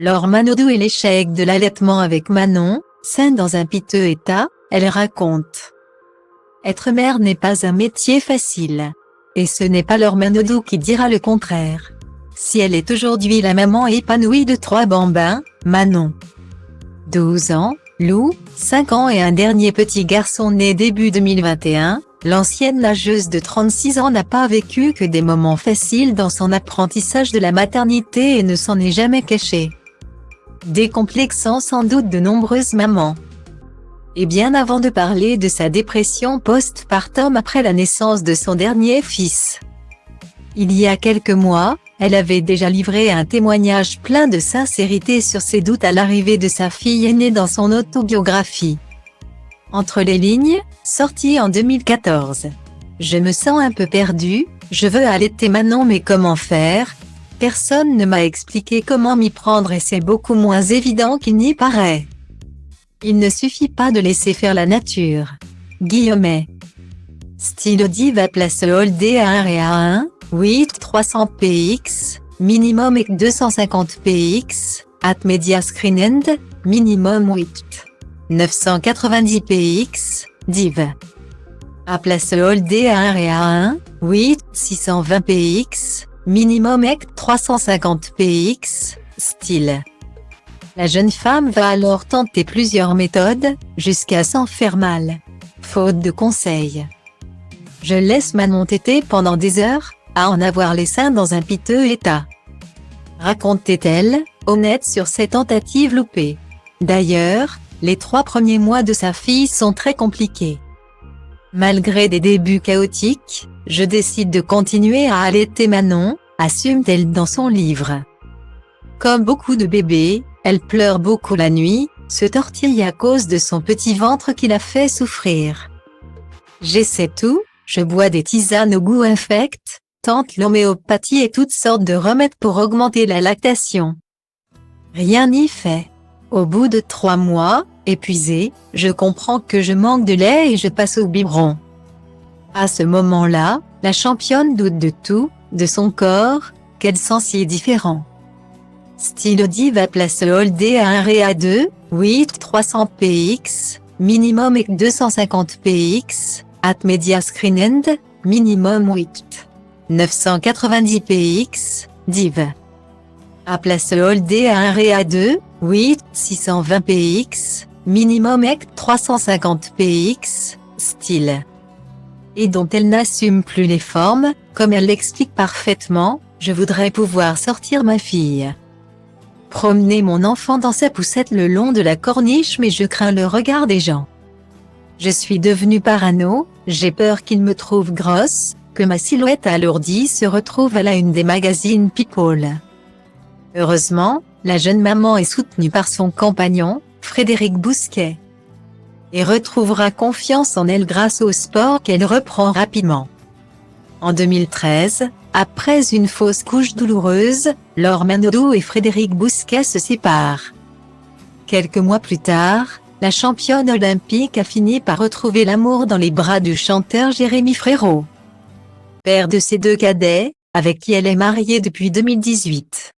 Laure Manodou et l'échec de l'allaitement avec Manon, saine dans un piteux état, elle raconte. Être mère n'est pas un métier facile. Et ce n'est pas Laure Manodou qui dira le contraire. Si elle est aujourd'hui la maman épanouie de 3 bambins, Manon, 12 ans, Lou, 5 ans et un dernier petit garçon né début 2021, l'ancienne nageuse de 36 ans n'a pas vécu que des moments faciles dans son apprentissage de la maternité et ne s'en est jamais cachée, décomplexant sans doute de nombreuses mamans. Et bien avant de parler de sa dépression post-partum après la naissance de son dernier fils, il y a quelques mois, elle avait déjà livré un témoignage plein de sincérité sur ses doutes à l'arrivée de sa fille aînée dans son autobiographie. Entre les lignes, sortie en 2014. Je me sens un peu perdue, je veux allaiter Manon mais comment faire? Personne ne m'a expliqué comment m'y prendre et c'est beaucoup moins évident qu'il n'y paraît. Il ne suffit pas de laisser faire la nature. Guillemets. Style Diva place Holdé à 1 et à 1, 8 300 px, minimum et 250 px, at media screen end, minimum 8 990 px, div. À place Holdé à 1 et à 1, 8 620 px, minimum et 350 px, style. La jeune femme va alors tenter plusieurs méthodes, jusqu'à s'en faire mal. Faute de conseils. Je laisse Manon téter pendant des heures, à en avoir les seins dans un piteux état. Racontait-elle, honnête sur ses tentatives loupées. D'ailleurs, les 3 premiers mois de sa fille sont très compliqués. Malgré des débuts chaotiques, je décide de continuer à allaiter Manon, assume-t-elle dans son livre. Comme beaucoup de bébés, elle pleure beaucoup la nuit, se tortille à cause de son petit ventre qui la fait souffrir. J'essaie tout, je bois des tisanes au goût infect, tente l'homéopathie et toutes sortes de remèdes pour augmenter la lactation. Rien n'y fait. Au bout de 3 mois, épuisée, je comprends que je manque de lait et je passe au biberon. À ce moment-là, la championne doute de tout, de son corps, qu'elle sent si différent. Style Diva place Holdé à 1 et à 2, 8 300 px, minimum et 250 px, at media screen end, minimum 8 990 px, div. À place Holdé à 1 et à 2, 8 620 px, minimum et 350 px, style. Et dont elle n'assume plus les formes, comme elle l'explique parfaitement, je voudrais pouvoir sortir ma fille. Promener mon enfant dans sa poussette le long de la corniche mais je crains le regard des gens. Je suis devenue parano, j'ai peur qu'ils me trouvent grosse, que ma silhouette alourdie se retrouve à la une des magazines People. Heureusement, la jeune maman est soutenue par son compagnon, Frédéric Bousquet. Et retrouvera confiance en elle grâce au sport qu'elle reprend rapidement. En 2013, après une fausse couche douloureuse, Laure Manodou et Frédéric Bousquet se séparent. Quelques mois plus tard, la championne olympique a fini par retrouver l'amour dans les bras du chanteur Jérémy Frérot, père de ses 2 cadets, avec qui elle est mariée depuis 2018.